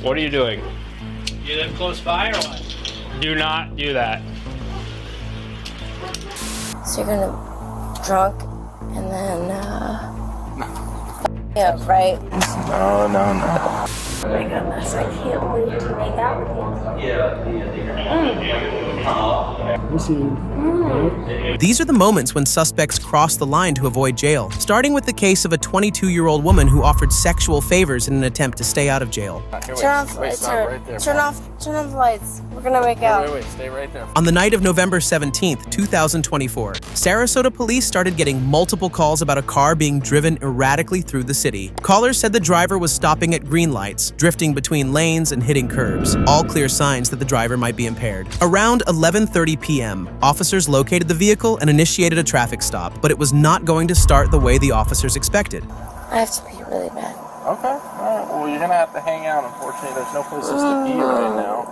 What are you doing? You live close by or what? Do not do that. So you're gonna drunk and then yeah, right? No. Oh my goodness, I can't wait to make out with you. These are the moments when suspects cross the line to avoid jail, starting with the case of a 22-year-old woman who offered sexual favors in an attempt to stay out of jail. Turn off the lights. Turn off the lights. We're gonna make out. Wait, stay right there. On the night of November 17th, 2024, Sarasota police started getting multiple calls about a car being driven erratically through the city. Callers said the driver was stopping at green lights, drifting between lanes and hitting curbs, all clear signs that the driver might be impaired. Around 11:30 p.m., officers located the vehicle and initiated a traffic stop, but it was not going to start the way the officers expected. I have to pee really bad. Okay, alright. Well, you're gonna have to hang out. Unfortunately, there's no places to pee right now.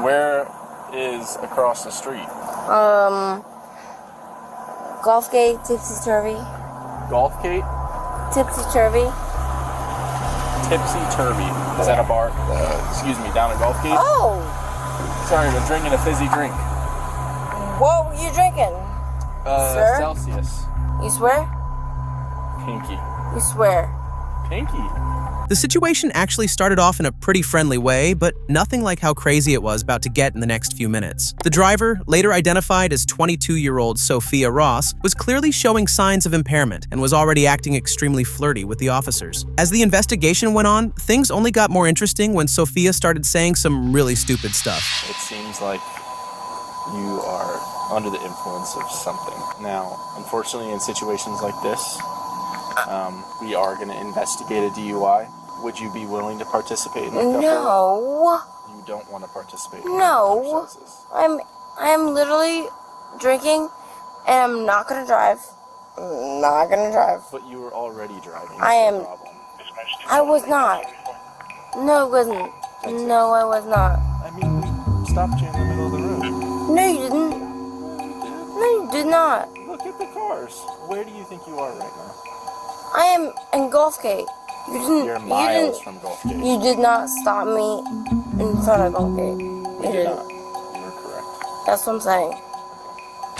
Where is across the street? Golf Gate, Tipsy Turvy. Golf Gate? Tipsy Turvy. Tipsy Turvy. Is that a bar? Excuse me, down at Golf Gate? Oh! Sorry, I'm drinking a fizzy drink. What were you drinking? Sir? Celsius. You swear? Pinky. You swear? Pinky. The situation actually started off in a pretty friendly way, but nothing like how crazy it was about to get in the next few minutes. The driver, later identified as 22-year-old Sophia Ross, was clearly showing signs of impairment and was already acting extremely flirty with the officers. As the investigation went on, things only got more interesting when Sophia started saying some really stupid stuff. It seems like you are under the influence of something. Now, unfortunately, in situations like this, we are going to investigate a DUI. Would you be willing to participate in the cup? No. You don't want to participate in No. exercises. I'm literally drinking and I'm not gonna drive. I'm not gonna drive. But you were already driving. I am. No problem. I was not. No, it wasn't. No, I was not. I mean, we stopped you in the middle of the road. No, you didn't. No, you did not. Look at the cars. Where do you think you are right now? I am in Golf Gate. You didn't. You're miles from Golf Gate. You did not stop me in front of Golf Gate. You didn't. You're correct. That's what I'm saying.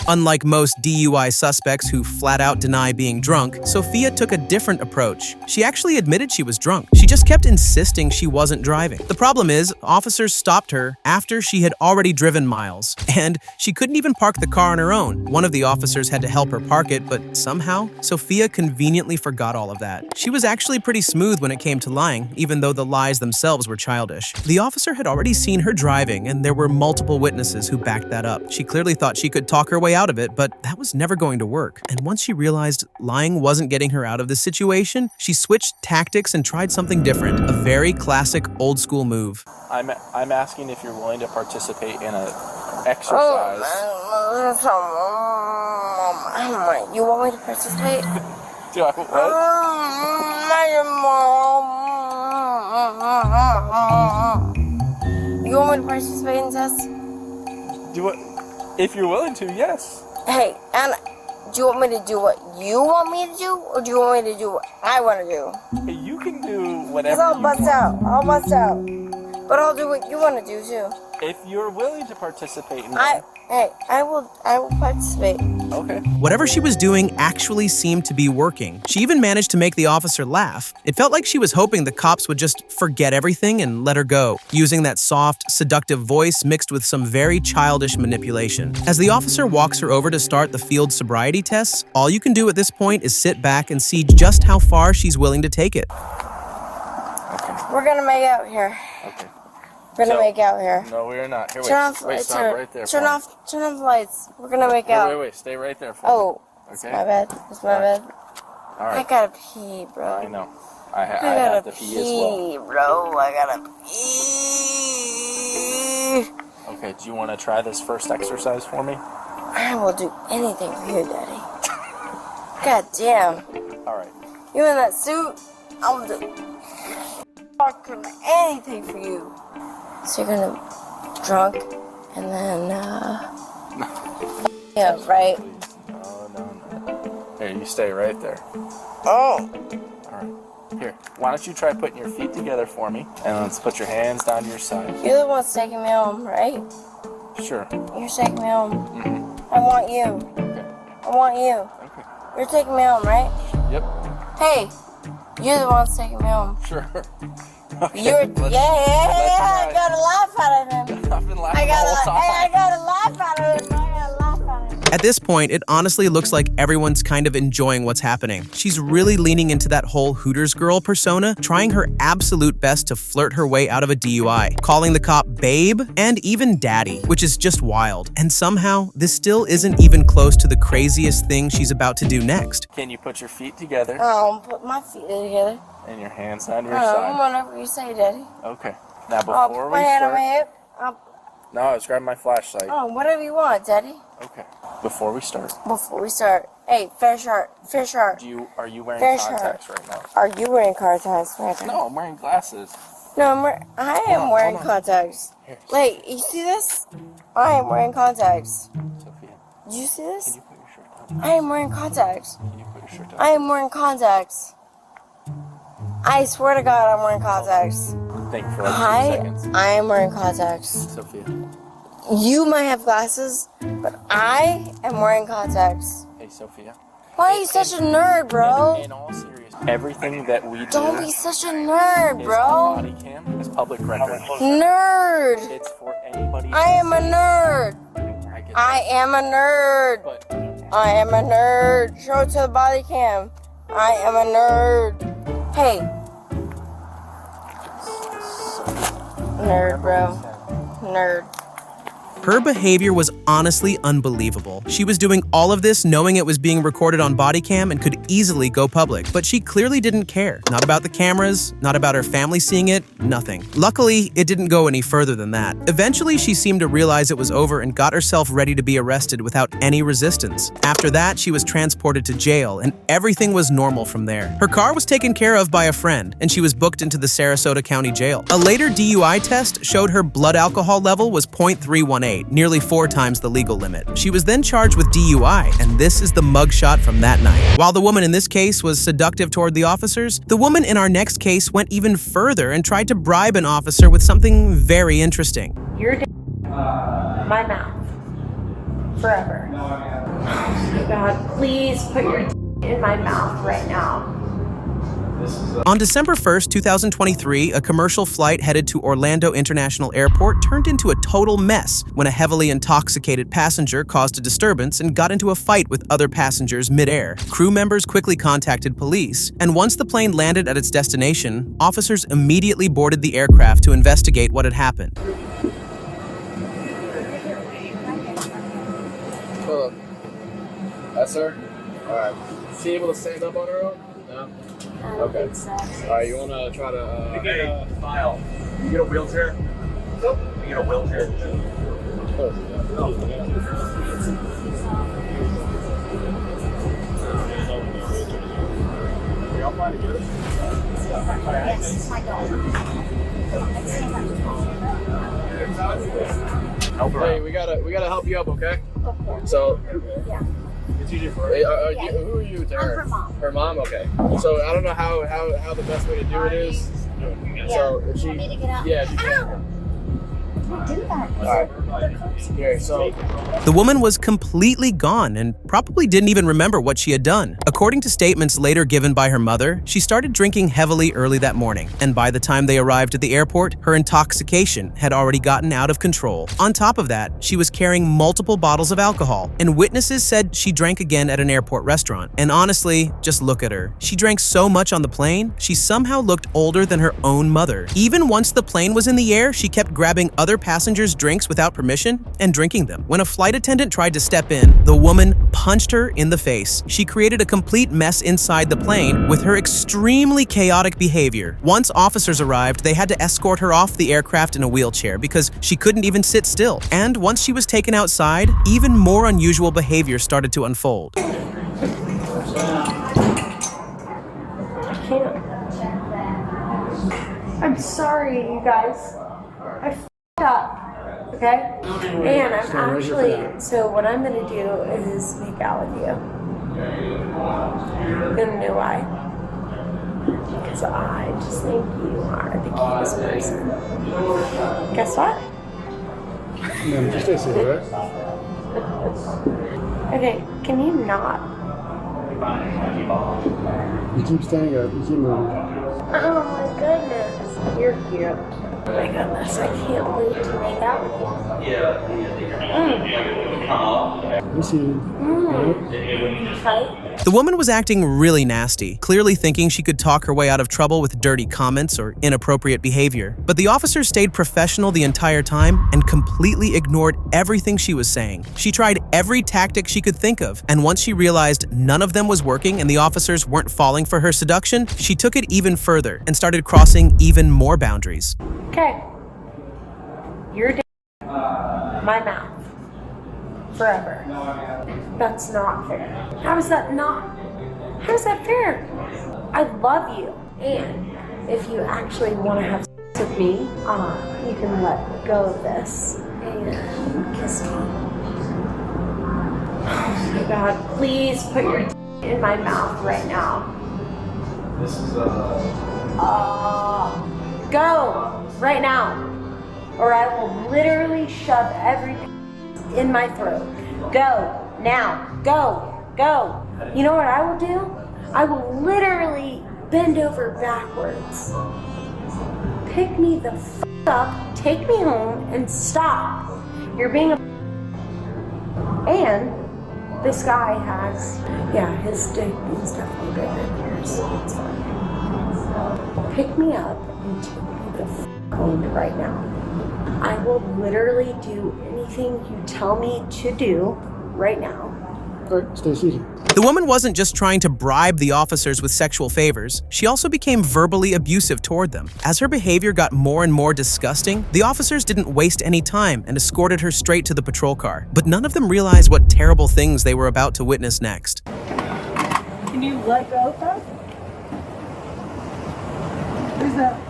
Unlike most DUI suspects who flat out deny being drunk, Sophia took a different approach. She actually admitted she was drunk. She just kept insisting she wasn't driving. The problem is, officers stopped her after she had already driven miles, and she couldn't even park the car on her own. One of the officers had to help her park it, but somehow, Sophia conveniently forgot all of that. She was actually pretty smooth when it came to lying, even though the lies themselves were childish. The officer had already seen her driving, and there were multiple witnesses who backed that up. She clearly thought she could talk her way out of it, but that was never going to work. And once she realized lying wasn't getting her out of the situation, she switched tactics and tried something different, a very classic old school move. I'm asking if you're willing to participate in an exercise. You want me to participate? Do I what? You want me to participate in tests? Do what? If you're willing to, yes. Hey, and do you want me to do what you want me to do, or do you want me to do what I want to do? Hey, you can do whatever I'll you bust want. I'll bust out. But I'll do what you want to do too. If you're willing to participate in that. I will participate. Okay. Whatever she was doing actually seemed to be working. She even managed to make the officer laugh. It felt like she was hoping the cops would just forget everything and let her go, using that soft, seductive voice mixed with some very childish manipulation. As the officer walks her over to start the field sobriety tests, all you can do at this point is sit back and see just how far she's willing to take it. Okay. We're gonna make out here. Okay. We're gonna make out here. No, we are not. Here, Turn off the lights. stop right there. Turn off the lights. We're gonna make out. Wait, stay right there for Oh, me. it's Okay. my bed. It's my bed. All right. I gotta pee, bro. I know. I have gotta to pee as well. bro. I gotta pee. Okay, do you want to try this first exercise for me? I will do anything for you, Daddy. God damn. All right. You in that suit? I'll do fucking anything for you. So you're gonna drunk and then yeah, right? No. Here, you stay right there. Oh. All right. Here, why don't you try putting your feet together for me, and let's put your hands down to your side. You're the one taking me home, right? Sure. You're taking me home. Mm-hmm. I want you. Okay. I want you. Okay. You're taking me home, right? Yep. Hey, you're the one taking me home. Sure. Okay. You're, yeah, I gotta laugh out of him. I've been laughing I the whole time. gotta laugh out of him. I gotta laugh out of him. At this point, it honestly looks like everyone's kind of enjoying what's happening. She's really leaning into that whole Hooters girl persona, trying her absolute best to flirt her way out of a DUI, calling the cop babe and even daddy, which is just wild. And somehow, this still isn't even close to the craziest thing she's about to do next. Can you put your feet together Put my feet together. and your hands down to your side? Whatever you say, Daddy. Okay. Now I'll before put we my hand on my start, hip. no, I was grabbing my flashlight. Whatever you want, Daddy. Okay. Before we start, Hey, fair shot. are you wearing Fair contacts right now? Are you wearing contacts right now? No, I'm wearing glasses. No, I am wearing hold on. contacts. Here. Wait, you see this? I am wearing contacts. Sophia, Did you see can this? you put your shirt down? I am wearing contacts. Can you put your shirt down? I am wearing contacts. I swear to God, I'm wearing contacts. Think for like 2 seconds. I am wearing contacts. Sophia. You might have glasses, but I am wearing contacts. Hey, Sophia. Why are you such a nerd, bro? In all seriousness, everything that we do Don't be such a nerd, is bro. on body cam, is public record. Nerd. It's for anybody. I am a nerd. I get I am a nerd. But I am a nerd. Show it to the body cam. I am a nerd. Hey. Nerd, bro. Nerd. Her behavior was honestly unbelievable. She was doing all of this knowing it was being recorded on body cam and could easily go public, but she clearly didn't care. Not about the cameras, not about her family seeing it, nothing. Luckily, it didn't go any further than that. Eventually, she seemed to realize it was over and got herself ready to be arrested without any resistance. After that, she was transported to jail and everything was normal from there. Her car was taken care of by a friend and she was booked into the Sarasota County Jail. A later DUI test showed her blood alcohol level was 0.318. Nearly 4 times the legal limit. She was then charged with DUI, and this is the mugshot from that night. While the woman in this case was seductive toward the officers, the woman in our next case went even further and tried to bribe an officer with something very interesting. Your my mouth. Forever. Oh God, please put your in my mouth right now. On December 1st, 2023, a commercial flight headed to Orlando International Airport turned into a total mess when a heavily intoxicated passenger caused a disturbance and got into a fight with other passengers midair. Crew members quickly contacted police, and once the plane landed at its destination, officers immediately boarded the aircraft to investigate what had happened. Hello. Yes, sir? Alright. Is she able to stand up on her own? No? Okay. Alright, you wanna try to, Get a file. You get a wheelchair? You get a wheelchair. Y'all find it good? Hey, we gotta help you up, okay? So, it's easier for her. Hey, who are you to her? Her mom. Her mom? Okay. So I don't know how the best way to do it is. So if she, Want me to get up? yeah, if you can. Do that. Alright. Here, so The woman was completely gone and probably didn't even remember what she had done. According to statements later given by her mother, she started drinking heavily early that morning, and by the time they arrived at the airport, her intoxication had already gotten out of control. On top of that, she was carrying multiple bottles of alcohol, and witnesses said she drank again at an airport restaurant. And honestly, just look at her. She drank so much on the plane, she somehow looked older than her own mother. Even once the plane was in the air, she kept grabbing other passengers' drinks without permission and drinking them. When a flight attendant tried to step in, the woman punched her in the face. She created a complete mess inside the plane with her extremely chaotic behavior. Once officers arrived, they had to escort her off the aircraft in a wheelchair because she couldn't even sit still. And once she was taken outside, even more unusual behavior started to unfold. I can't. I'm sorry, you guys. I f***ed up. Okay? And I'm actually, so what I'm gonna do is make out with you. I'm gonna know why. because I just think you are the cutest person. Guess what? No, just stay seated, right? Okay, can you not? You keep standing up, you keep moving. Oh my goodness. You're cute. Oh my goodness, I can't wait to make out with you. You seated. Fight? The woman was acting really nasty, clearly thinking she could talk her way out of trouble with dirty comments or inappropriate behavior. But the officer stayed professional the entire time and completely ignored everything she was saying. She tried every tactic she could think of, and once she realized none of them was working and the officers weren't falling for her seduction, she took it even further and started crossing even more boundaries. Okay. You're my mouth. Forever. That's not fair. How is that fair? I love you. And if you actually want to have sex with me, you can let go of this and kiss me. Oh my God, please put your in my mouth right now. This is Go right now, or I will literally shove every in my throat. Go now. Go. You know what I will do? I will literally bend over backwards. Pick me the f up, take me home, and stop. You're being a and this guy has, his dick is definitely bigger than yours. So it's fine. Pick me up and take me the f home right now. I will literally do anything you tell me to do right now. All right, stay seated. The woman wasn't just trying to bribe the officers with sexual favors, she also became verbally abusive toward them. As her behavior got more and more disgusting, the officers didn't waste any time and escorted her straight to the patrol car. But none of them realized what terrible things they were about to witness next. Can you let go first? Who's that?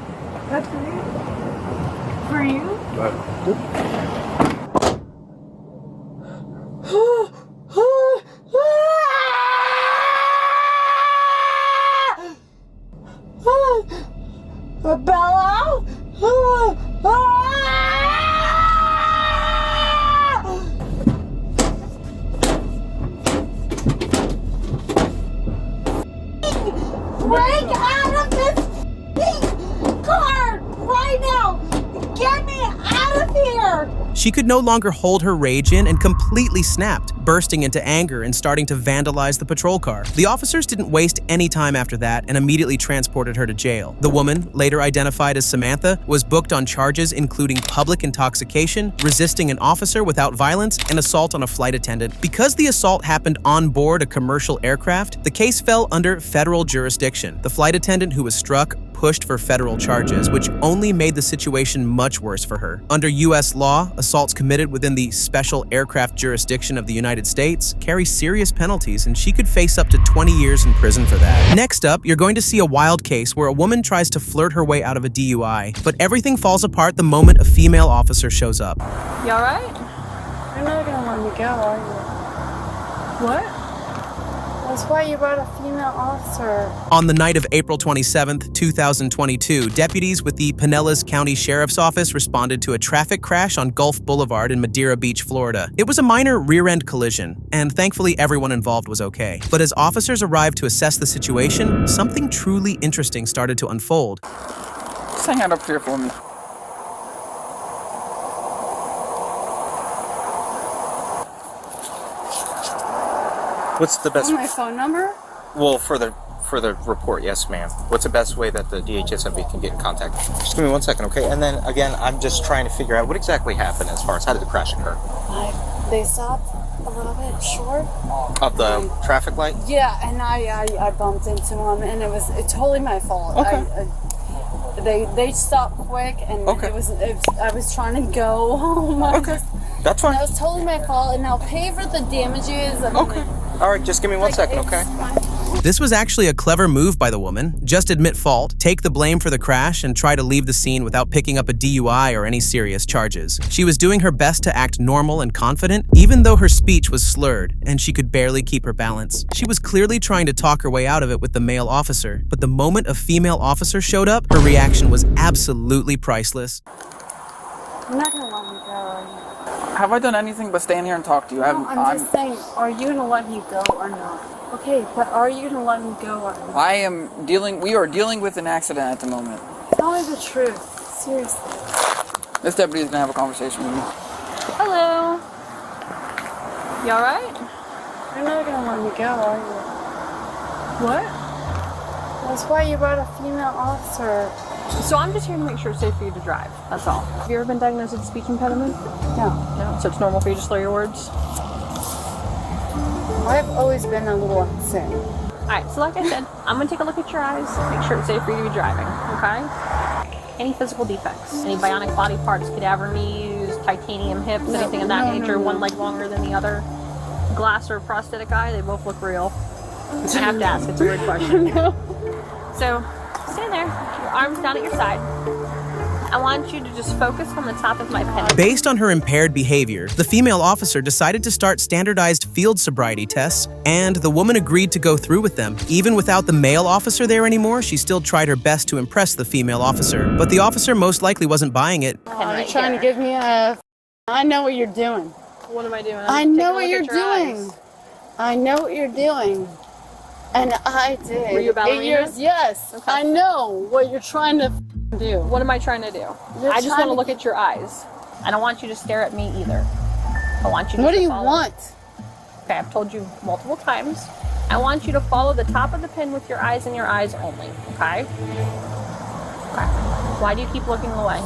That's for you? For you? Bella? Break out of this car right now! Get me out of here! She could no longer hold her rage in and completely snapped, bursting into anger and starting to vandalize the patrol car. The officers didn't waste any time after that and immediately transported her to jail. The woman, later identified as Samantha, was booked on charges including public intoxication, resisting an officer without violence, and assault on a flight attendant. Because the assault happened on board a commercial aircraft, the case fell under federal jurisdiction. The flight attendant who was struck pushed for federal charges, which only made the situation much worse for her. Under U.S. law, assaults committed within the special aircraft jurisdiction of the United States carry serious penalties, and she could face up to 20 years in prison for that. Next up, you're going to see a wild case where a woman tries to flirt her way out of a DUI, but everything falls apart the moment a female officer shows up. You alright? You're not gonna let me go, are you? What? That's why you brought a female officer. On the night of April 27th, 2022, deputies with the Pinellas County Sheriff's Office responded to a traffic crash on Gulf Boulevard in Madeira Beach, Florida. It was a minor rear-end collision, and thankfully everyone involved was okay. But as officers arrived to assess the situation, something truly interesting started to unfold. Just hang out up here for me. What's the best? My phone number? Well, for the report, yes, ma'am. What's the best way that the DHSMB can get in contact? Just give me 1 second, okay? And then again, I'm just trying to figure out what exactly happened as far as how did the crash occur? They stopped a little bit short Of the traffic light? Yeah, and I bumped into them, and it's totally my fault. Okay. They stopped quick, and Okay. I was trying to go home. Okay, that's fine. That was totally my fault, and I'll pay for the damages. And Okay. All right, just give me 1 second, okay? This was actually a clever move by the woman. Just admit fault, take the blame for the crash, and try to leave the scene without picking up a DUI or any serious charges. She was doing her best to act normal and confident, even though her speech was slurred and she could barely keep her balance. She was clearly trying to talk her way out of it with the male officer, but the moment a female officer showed up, her reaction was absolutely priceless. You're not gonna let me go, are you? Have I done anything but stand here and talk to you? No, I'm just saying, are you gonna let me go or not? Okay, but are you gonna let me go or not? We are dealing with an accident at the moment. Tell me the truth. Seriously. This deputy's gonna have a conversation with me. Hello. You alright? You're not gonna let me go, are you? What? That's why you brought a female officer. So I'm just here to make sure it's safe for you to drive. That's all. Have you ever been diagnosed with a speech impediment? No. No? So it's normal for you to slur your words? I've always been a little insane. Alright, so like I said, I'm going to take a look at your eyes, make sure it's safe for you to be driving, okay? Any physical defects? Any bionic body parts, cadaver knees, titanium hips, anything of that nature, one leg longer than the other? Glass or prosthetic eye, they both look real. I have to ask, it's a weird question. No. So, stand there, your arms down at your side. I want you to just focus on the top of my pen. Based on her impaired behavior, the female officer decided to start standardized field sobriety tests, and the woman agreed to go through with them. Even without the male officer there anymore, she still tried her best to impress the female officer. But the officer most likely wasn't buying it. You're trying to give me a... I know what you're doing. What am I doing? I know what you're doing. I know what you're doing. And I did. Were you a ballerina? Yes. Okay. I know what you're trying to do. What am I trying to do? I just want to look at your eyes. I don't want you to stare at me either. I want you to What do you follow. want? Okay, I've told you multiple times. I want you to follow the top of the pen with your eyes and your eyes only, okay? Okay. Why do you keep looking away?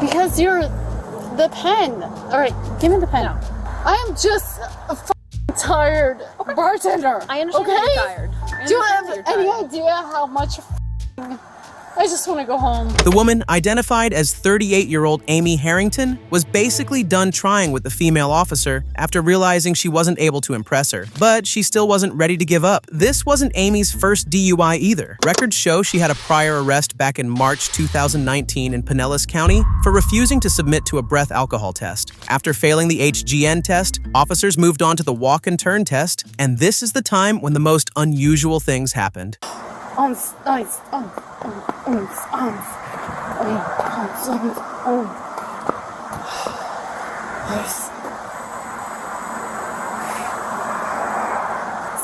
Because you're the pen. All right, give me the pen. No. I am just a tired bartender. I understand that you're tired. Do you have any idea how much I just want to go home? The woman, identified as 38-year-old Amy Harrington, was basically done trying with the female officer after realizing she wasn't able to impress her. But she still wasn't ready to give up. This wasn't Amy's first DUI either. Records show she had a prior arrest back in March 2019 in Pinellas County for refusing to submit to a breath alcohol test. After failing the HGN test, officers moved on to the walk and turn test, and this is the time when the most unusual things happened. That's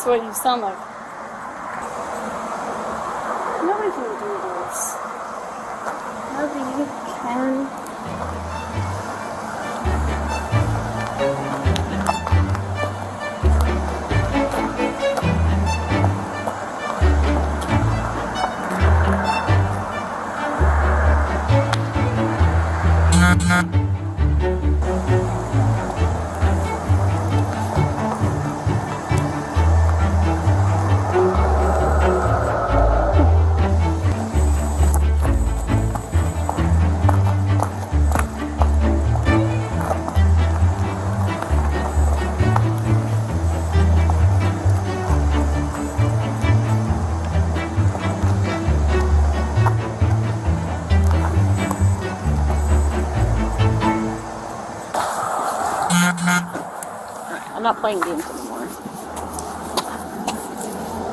what you sound like. Nobody can do this. Nobody can. I'm not playing games anymore.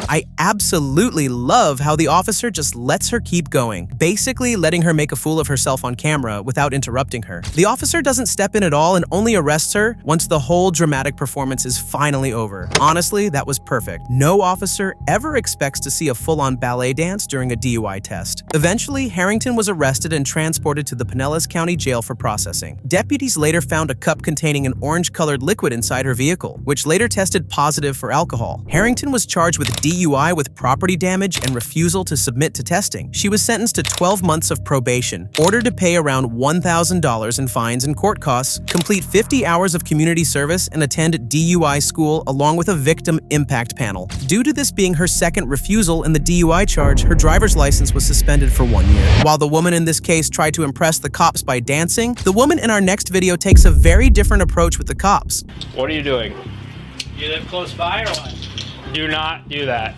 I absolutely love how the officer just lets her keep going, basically letting her make a fool of herself on camera without interrupting her. The officer doesn't step in at all and only arrests her once the whole dramatic performance is finally over. Honestly, that was perfect. No officer ever expects to see a full-on ballet dance during a DUI test. Eventually, Harrington was arrested and transported to the Pinellas County Jail for processing. Deputies later found a cup containing an orange-colored liquid inside her vehicle, which later tested positive for alcohol. Harrington was charged with DUI with property damage and refusal to submit to testing. She was sentenced to 12 months of probation, ordered to pay around $1,000 in fines and court costs, complete 50 hours of community service, and attend DUI school along with a victim impact panel. Due to this being her second refusal in the DUI charge, her driver's license was suspended for 1 year. While the woman in this case tried to impress the cops by dancing, the woman in our next video takes a very different approach with the cops. What are you doing? You live close by or what? Do not do that.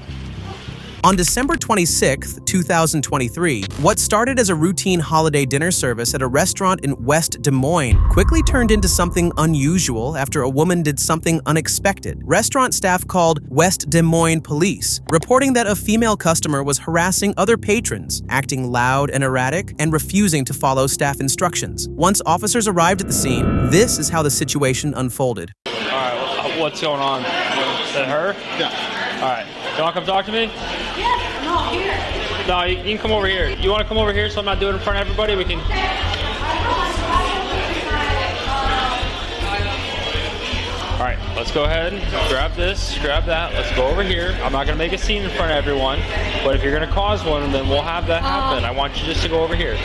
On December 26, 2023, what started as a routine holiday dinner service at a restaurant in West Des Moines quickly turned into something unusual after a woman did something unexpected. Restaurant staff called West Des Moines police, reporting that a female customer was harassing other patrons, acting loud and erratic, and refusing to follow staff instructions. Once officers arrived at the scene, this is how the situation unfolded. All right, what's going on? Is that her? Yeah. All right. You want to come talk to me? Yes, no, here. No, you can come over here. You want to come over here so I'm not doing it in front of everybody? We can... All right, let's go ahead, grab this, grab that, let's go over here. I'm not gonna make a scene in front of everyone, but if you're gonna cause one, then we'll have that happen. I want you just to go over here.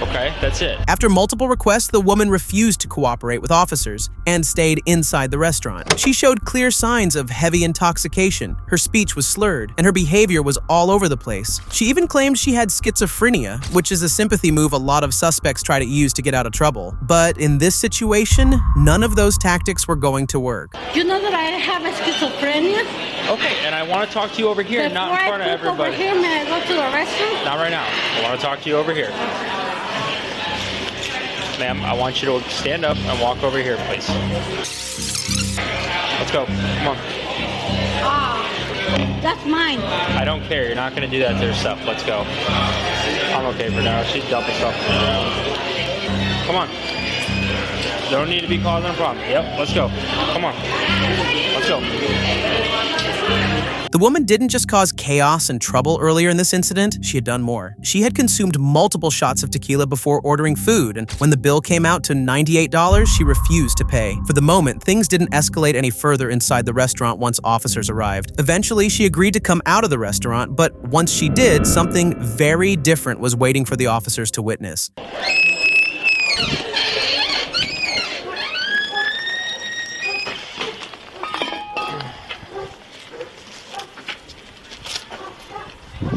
Okay, that's it. After multiple requests, the woman refused to cooperate with officers and stayed inside the restaurant. She showed clear signs of heavy intoxication, her speech was slurred, and her behavior was all over the place. She even claimed she had schizophrenia, which is a sympathy move a lot of suspects try to use to get out of trouble. But in this situation, none of those tactics were going to work. You know that I have a schizophrenia? Okay, and I want to talk to you over here, not in front of everybody. Over here, may I go to the restroom? Not right now. I want to talk to you over here. Ma'am, I want you to stand up and walk over here, please. Let's go. Come on. That's mine. I don't care. You're not going to do that to her stuff. Let's go. I'm okay for now. She's dumping stuff. Come on. Don't need to be causing a problem. Yep, let's go. Come on. Let's go. The woman didn't just cause chaos and trouble earlier in this incident, she had done more. She had consumed multiple shots of tequila before ordering food, and when the bill came out to $98, she refused to pay. For the moment, things didn't escalate any further inside the restaurant once officers arrived. Eventually, she agreed to come out of the restaurant, but once she did, something very different was waiting for the officers to witness.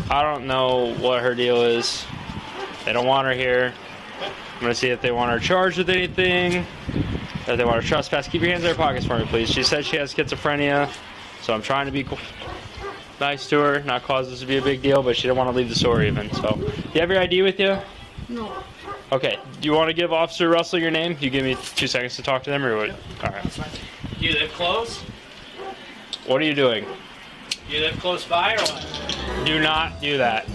I don't know what her deal is. They don't want her here. I'm gonna see if they want her charged with anything, if they want her trespass. Keep your hands in their pockets for me, please. She said she has schizophrenia, so I'm trying to be nice to her, not cause this to be a big deal, but she didn't want to leave the store even. So, you have your ID with you? No. Okay. Do you want to give Officer Russell your name? You give me 2 seconds to talk to them, or what? All right. You live close? What are you doing? You live close by or what? Do not do that.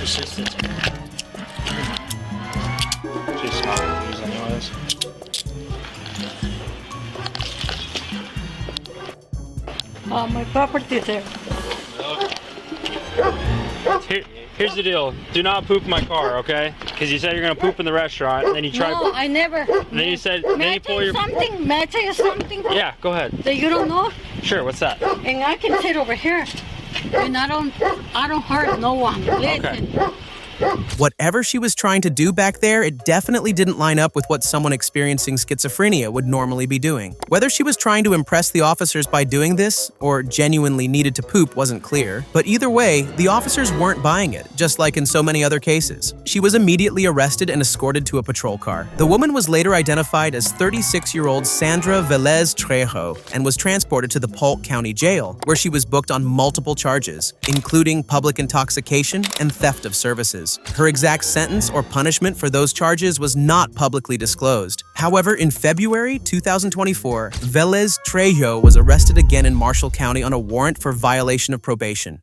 It's just it's She's smart anyways. My property there. Here's the deal. Do not poop in my car, okay? Because you said you're gonna poop in the restaurant, and then you tried. No, I never. And then you said. May Then I you tell pull you your. something? May I tell you something? Yeah, go ahead. That you don't know? Sure. What's that? And I can sit over here. And I don't hurt no one. Listen. Okay. Whatever she was trying to do back there, it definitely didn't line up with what someone experiencing schizophrenia would normally be doing. Whether she was trying to impress the officers by doing this, or genuinely needed to poop wasn't clear, but either way, the officers weren't buying it, just like in so many other cases. She was immediately arrested and escorted to a patrol car. The woman was later identified as 36-year-old Sandra Velez Trejo and was transported to the Polk County Jail, where she was booked on multiple charges, including public intoxication and theft of services. Her exact sentence or punishment for those charges was not publicly disclosed. However, in February 2024, Velez Trejo was arrested again in Marshall County on a warrant for violation of probation.